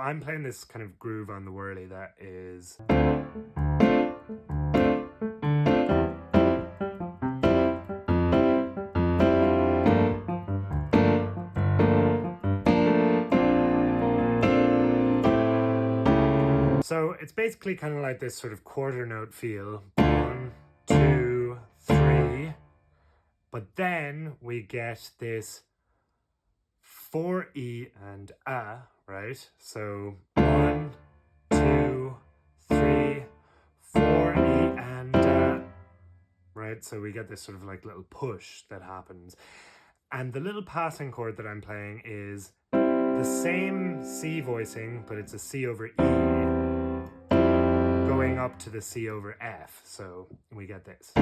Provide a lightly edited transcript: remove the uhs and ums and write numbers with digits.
I'm playing this kind of groove on the whirly that is... So it's basically kind of like this sort of quarter note feel. 1, 2, 3. But then we get this 4E and A, right? So 1, 2, 3, 4E and A, right? So we get this sort of like little push that happens. And the little passing chord that I'm playing is the same C voicing, but it's a C over E going up to the C over F. So we get this.